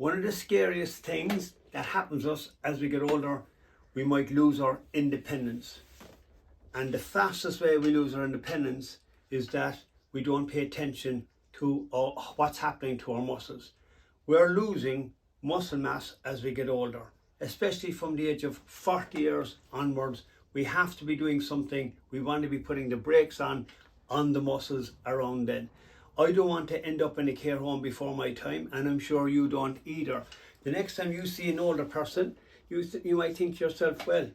One of the scariest things that happens to us as we get older, we might lose our independence. And the fastest way we lose our independence is that we don't pay attention to what's happening to our muscles. We're losing muscle mass as we get older, especially from the age of 40 years onwards. We have to be doing something. We want to be putting the brakes on the muscles around then. I don't want to end up in a care home before my time, and I'm sure you don't either. The next time you see an older person, you might think to yourself, well,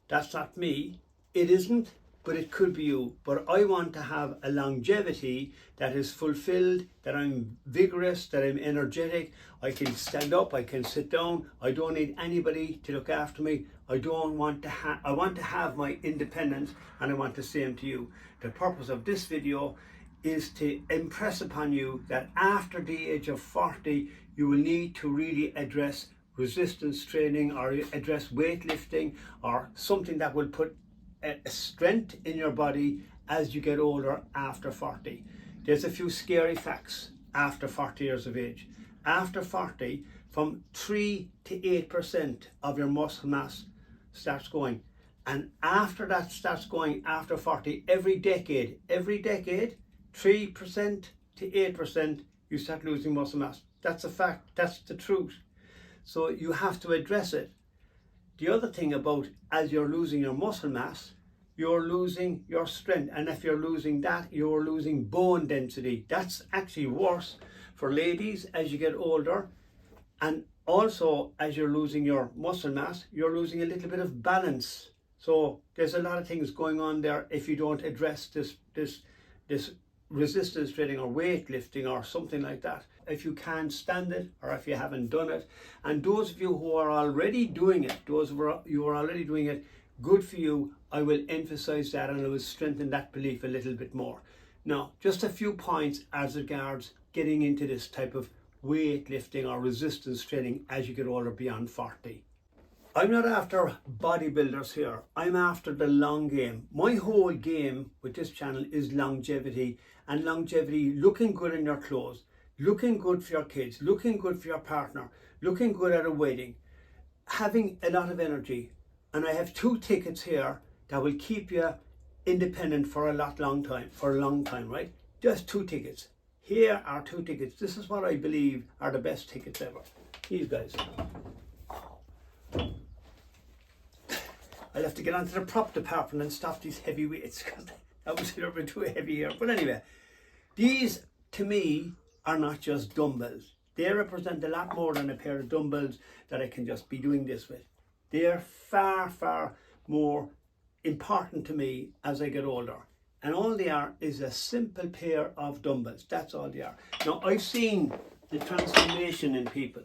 that's not me. It isn't, but it could be you. But I want to have a longevity that is fulfilled, that I'm vigorous, that I'm energetic. I can stand up, I can sit down. I don't need anybody to look after me. I want to have my independence, and I want the same to you. The purpose of this video is to impress upon you that after the age of 40, you will need to really address resistance training, or address weightlifting, or something that will put a strength in your body as you get older after 40. There's a few scary facts after 40 years of age. After 40, from 3 to 8% of your muscle mass starts going. And after that starts going after 40, every decade, 3% to 8%, you start losing muscle mass. That's a fact, that's the truth. So you have to address it. The other thing about, as you're losing your muscle mass, you're losing your strength. And if you're losing that, you're losing bone density. That's actually worse for ladies as you get older. And also, as you're losing your muscle mass, you're losing a little bit of balance. So there's a lot of things going on there if you don't address this resistance training or weightlifting or something like that. If you can't stand it, or if you haven't done it, and those of you who are already doing it, you are already doing it, good for you. I will emphasize that, and I will strengthen that belief a little bit more. Now, just a few points as regards getting into this type of weightlifting or resistance training as you get older beyond 40. I'm not after bodybuilders here. I'm after the long game. My whole game with this channel is longevity, and longevity, looking good in your clothes, looking good for your kids, looking good for your partner, looking good at a wedding, having a lot of energy. And I have 2 tickets here that will keep you independent for a long time, right? Just 2 tickets. Here are 2 tickets. This is what I believe are the best tickets ever. These guys. I'll have to get onto the prop department and stop these heavy weights, because that was a little bit too heavy here. But anyway, these to me are not just dumbbells. They represent a lot more than a pair of dumbbells that I can just be doing this with. They're far, far more important to me as I get older. And all they are is a simple pair of dumbbells. That's all they are. Now, I've seen the transformation in people.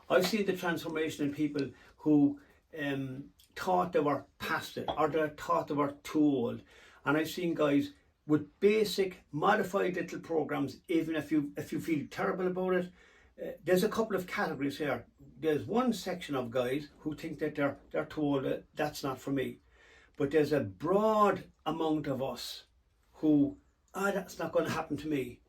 I've seen the transformation in people who thought they were past it, or they thought they were too old. And I've seen guys with basic modified little programs, even if you feel terrible about it. There's a couple of categories here. There's one section of guys who think that they're too old. That's not for me. But there's a broad amount of us who, that's not going to happen to me.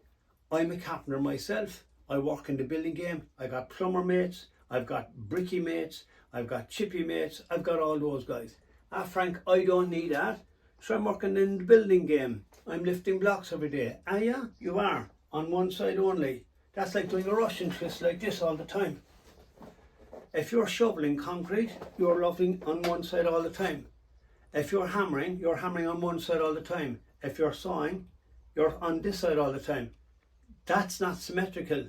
I'm a carpenter myself. I work in the building game. I got plumber mates. I've got bricky mates. I've got chippy mates. I've got all those guys. Frank, I don't need that. So I'm working in the building game. I'm lifting blocks every day. Yeah, you are. On one side only. That's like doing a Russian twist like this all the time. If you're shoveling concrete, you're loving on one side all the time. If you're hammering on one side all the time. If you're sawing, you're on this side all the time. That's not symmetrical.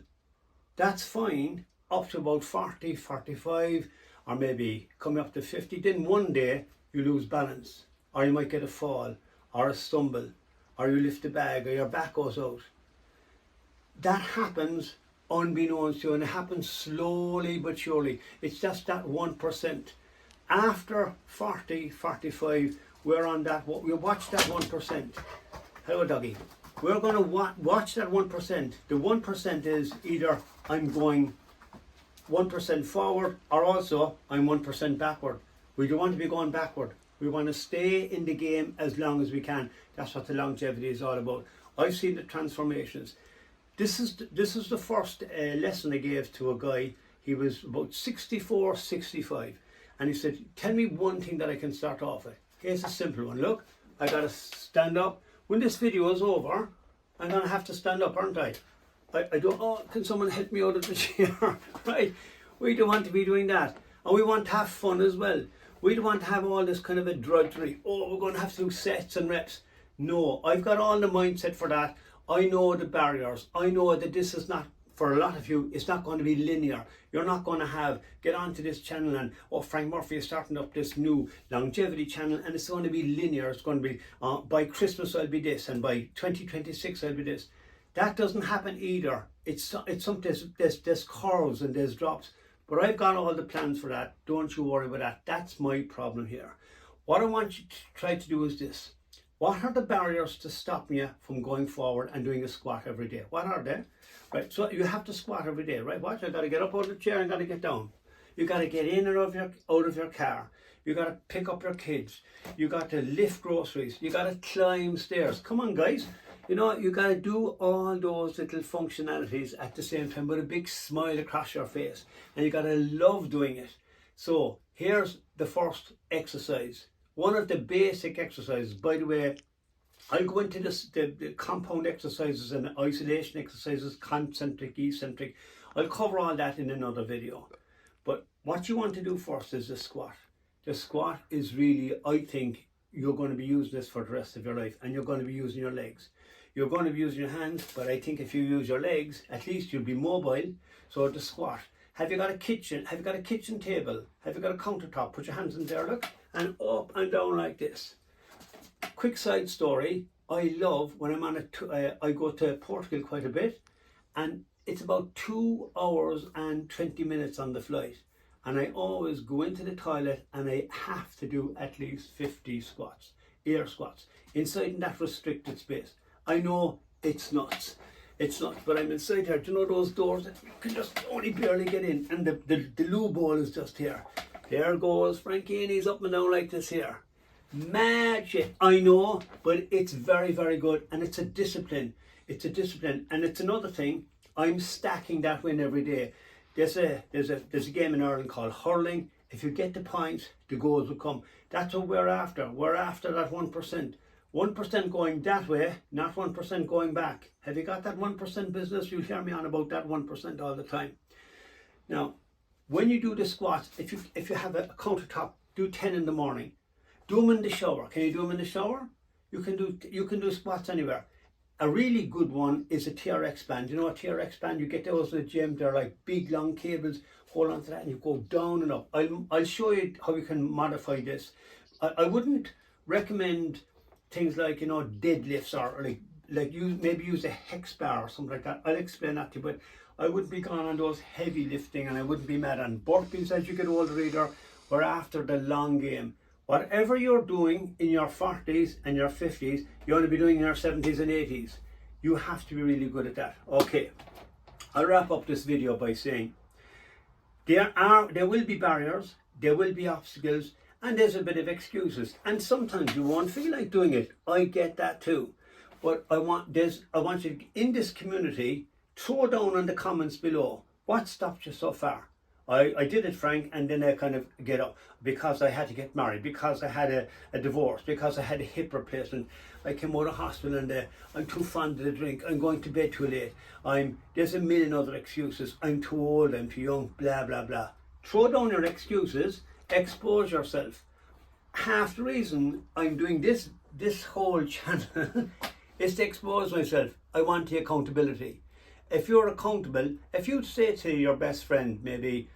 That's fine up to about 40, 45, or maybe coming up to 50. Then one day you lose balance, or you might get a fall, or a stumble, or you lift a bag, or your back goes out. That happens unbeknownst to you, and it happens slowly but surely. It's just that 1%. After 40, 45, we're on that, we watch that 1%. Hello, doggy. We're going to watch that 1%. The 1% is either I'm going 1% forward, or also I'm 1% backward. We don't want to be going backward. We want to stay in the game as long as we can. That's what the longevity is all about. I've seen the transformations. This is the first lesson I gave to a guy. He was about 64, 65. And he said, tell me one thing that I can start off with. Here's a simple one. Look, I got to stand up. When this video is over, I'm going to have to stand up, aren't I? I don't, oh, can someone help me out of the chair? Right? We don't want to be doing that. And we want to have fun as well. We don't want to have all this kind of a drudgery. Oh, we're going to have to do sets and reps. No, I've got all the mindset for that. I know the barriers. I know that this is not, for a lot of you, it's not going to be linear. You're not going to get onto this channel and, oh, Frank Murphy is starting up this new longevity channel and it's going to be linear. It's going to be, by Christmas I'll be this and by 2026 I'll be this. That doesn't happen either. It's something, there's curves and there's drops. But I've got all the plans for that. Don't you worry about that. That's my problem here. What I want you to try to do is this. What are the barriers to stopping you from going forward and doing a squat every day? What are they? Right, so you have to squat every day, right? Watch, I got to get up out of the chair and got to get down. You got to get in and out of your car. You got to pick up your kids. You got to lift groceries. You got to climb stairs. Come on, guys. You know, you got to do all those little functionalities at the same time with a big smile across your face. And you got to love doing it. So here's the first exercise. One of the basic exercises, by the way, I'll go into the compound exercises and isolation exercises, concentric, eccentric. I'll cover all that in another video. But what you want to do first is the squat. The squat is really, I think, you're going to be using this for the rest of your life, and you're going to be using your legs. You're going to be using your hands, but I think if you use your legs, at least you'll be mobile. So the squat. Have you got a kitchen? Have you got a kitchen table? Have you got a countertop? Put your hands in there, look, and up and down like this. Quick side story. I love when I'm on I go to Portugal quite a bit, and it's about 2 hours and 20 minutes on the flight. And I always go into the toilet and I have to do at least 50 squats, air squats, inside in that restricted space. I know it's nuts. It's nuts, but I'm inside here. Do you know those doors that you can just only barely get in? And the loo bowl is just here. There goes Frankie, and he's up and down like this here. Mad shit, I know, but it's very, very good. And it's a discipline. It's a discipline. And it's another thing, I'm stacking that win every day. There's a game in Ireland called hurling. If you get the points, the goals will come. That's what we're after. We're after that 1%. 1% going that way, not 1% going back. Have you got that 1% business? You'll hear me on about that 1% all the time. Now, when you do the squats, if you have a countertop, do 10 in the morning. Do them in the shower. Can you do them in the shower? You can do squats anywhere. A really good one is a TRX band. You know a TRX band? You get those at the gym. They're like big long cables. Hold on to that and you go down and up. I'll show you how you can modify this. I wouldn't recommend things like, you know, deadlifts or like you maybe use a hex bar or something like that. I'll explain that to you, but I wouldn't be gone on those heavy lifting, and I wouldn't be mad on burpees as you get older either. We're after the long game. Whatever you're doing in your 40s and your 50s, you want to be doing in your 70s and 80s. You have to be really good at that. Okay, I'll wrap up this video by saying there will be barriers, there will be obstacles, and there's a bit of excuses. And sometimes you won't feel like doing it. I get that too. But I want you in this community, throw down in the comments below what stopped you so far. I did it, Frank, and then I kind of get up because I had to get married, because I had a divorce, because I had a hip replacement. I came out of hospital and I'm too fond of the drink. I'm going to bed too late. There's a million other excuses. I'm too old, I'm too young, blah, blah, blah. Throw down your excuses, expose yourself. Half the reason I'm doing this whole channel is to expose myself. I want the accountability. If you're accountable, if you say to your best friend, maybe,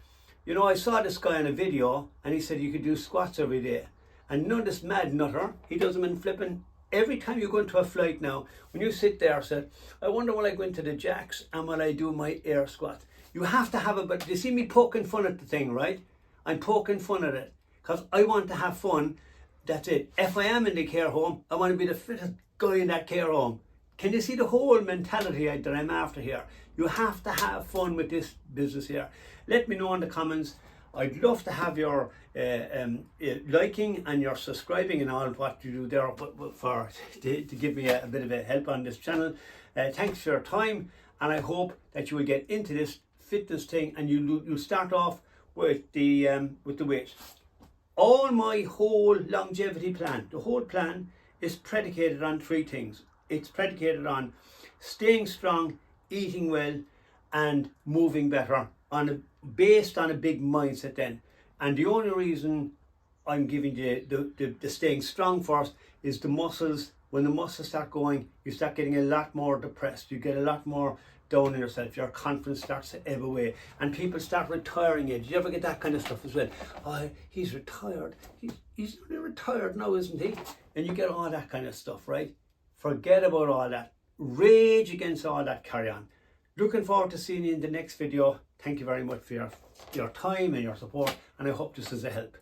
you know, I saw this guy in a video and he said you could do squats every day. And you know this mad nutter, he does them in flipping. Every time you go into a flight now, when you sit there, say, I wonder will I go into the jacks and will I do my air squat? You have to have it, but you see me poking fun at the thing, right? I'm poking fun at it because I want to have fun. That's it. If I am in the care home, I want to be the fittest guy in that care home. Can you see the whole mentality that I'm after here? You have to have fun with this business here. Let me know in the comments. I'd love to have your liking and your subscribing and all what you do there to give me a bit of a help on this channel. Thanks for your time, and I hope that you will get into this fitness thing, and you start off with the weight. All my whole longevity plan, the whole plan is predicated on three things. It's predicated on staying strong, eating well, and moving better, based on a big mindset then. And the only reason I'm giving you the staying strong first is the muscles. When the muscles start going, you start getting a lot more depressed. You get a lot more down in yourself. Your confidence starts to ebb away, and people start retiring you. Did you ever get that kind of stuff as well? Oh, he's retired. He's only retired now, isn't he? And you get all that kind of stuff, right? Forget about all that. Rage against all that. Carry on. Looking forward to seeing you in the next video. Thank you very much for your time and your support, and I hope this is a help.